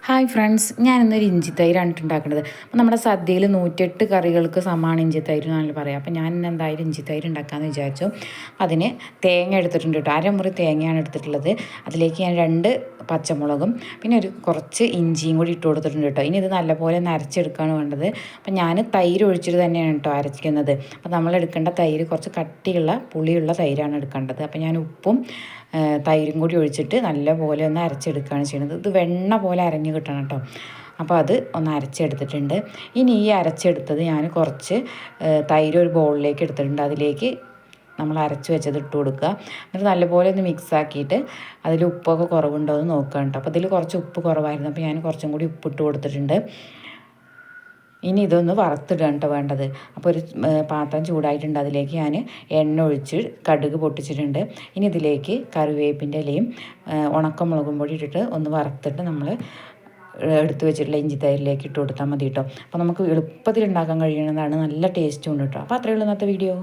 Hi friends, ഞാനിന്നൊരു ഇഞ്ചിത്തൈരാണ് ഉണ്ടാക്കുന്നത്. അപ്പോൾ നമ്മുടെ സദ്യയിൽ 108 കറികൾക്ക് സമാനം ഇഞ്ചിത്തൈര് എന്നാണ് പറയുക. അപ്പോൾ ഞാൻ ഇന്ന് എന്തായാലും ഇഞ്ചിത്തൈര് ഉണ്ടാക്കാമെന്ന് വിചാരിച്ചു. അതിന് തേങ്ങ എടുത്തിട്ടുണ്ട് കേട്ടോ, അരമുറി തേങ്ങയാണ് എടുത്തിട്ടുള്ളത്. അതിലേക്ക് ഞാൻ 2 പച്ചമുളകും പിന്നെ കുറച്ച് ഇഞ്ചിയും കൂടി ഇട്ട് കൊടുത്തിട്ടുണ്ട് കേട്ടോ. ഇനി ഇത് നല്ലപോലെ ഒന്ന് അരച്ചെടുക്കുകയാണ് വേണ്ടത്. അപ്പോൾ ഞാൻ തൈര് ഒഴിച്ചിട്ട് തന്നെയാണ് കേട്ടോ അരയ്ക്കുന്നത്. അപ്പോൾ നമ്മൾ എടുക്കേണ്ട തൈര് കുറച്ച് കട്ടിയുള്ള പുളിയുള്ള തൈരാണ് എടുക്കേണ്ടത്. അപ്പോൾ ഞാൻ ഉപ്പും തൈരും കൂടി ഒഴിച്ചിട്ട് നല്ലപോലെ ഒന്ന് അരച്ചെടുക്കുകയാണ് ചെയ്യുന്നത്. ഇത് വെണ്ണ പോലെ അരഞ്ഞ് കിട്ടണം കേട്ടോ. അപ്പോൾ അത് ഒന്ന് അരച്ചെടുത്തിട്ടുണ്ട്. ഇനി ഈ അരച്ചെടുത്തത് ഞാൻ കുറച്ച് തൈര് ഒരു ബൗളിലേക്ക് എടുത്തിട്ടുണ്ട്. അതിലേക്ക് നമ്മൾ അരച്ച് വെച്ചത് ഇട്ട് കൊടുക്കുക. എന്നിട്ട് നല്ലപോലെ ഒന്ന് മിക്സ് ആക്കിയിട്ട് അതിൽ ഉപ്പൊക്കെ കുറവുണ്ടോ എന്ന് നോക്കുക കേട്ടോ. അപ്പോൾ ഇതിൽ കുറച്ച് ഉപ്പ് കുറവായിരുന്നു, അപ്പോൾ ഞാൻ കുറച്ചും കൂടി ഉപ്പിട്ട് കൊടുത്തിട്ടുണ്ട്. ഇനി ഇതൊന്ന് വറുത്തിടുകയാണ് കേട്ടോ വേണ്ടത്. അപ്പോൾ ഒരു പാത്രം ചൂടായിട്ടുണ്ട്, അതിലേക്ക് ഞാൻ എണ്ണ ഒഴിച്ച് കടുക് പൊട്ടിച്ചിട്ടുണ്ട്. ഇനി ഇതിലേക്ക് കറിവേപ്പിൻ്റെ ഇലയും ഉണക്കമുളകും പൊടി ഇട്ടിട്ട് ഒന്ന് വറുത്തിട്ട് നമ്മൾ എടുത്ത് വെച്ചിട്ടുള്ള ഇഞ്ചിത്തൈരിലേക്ക് ഇട്ട് കൊടുത്താൽ മതി കേട്ടോ. അപ്പോൾ നമുക്ക് എളുപ്പത്തിൽ ഉണ്ടാക്കാൻ കഴിയുന്നതാണ്, നല്ല ടേസ്റ്റും ഉണ്ട് കേട്ടോ. അപ്പോൾ അത്രയേ ഉള്ളൂ ഇന്നത്തെ വീഡിയോ.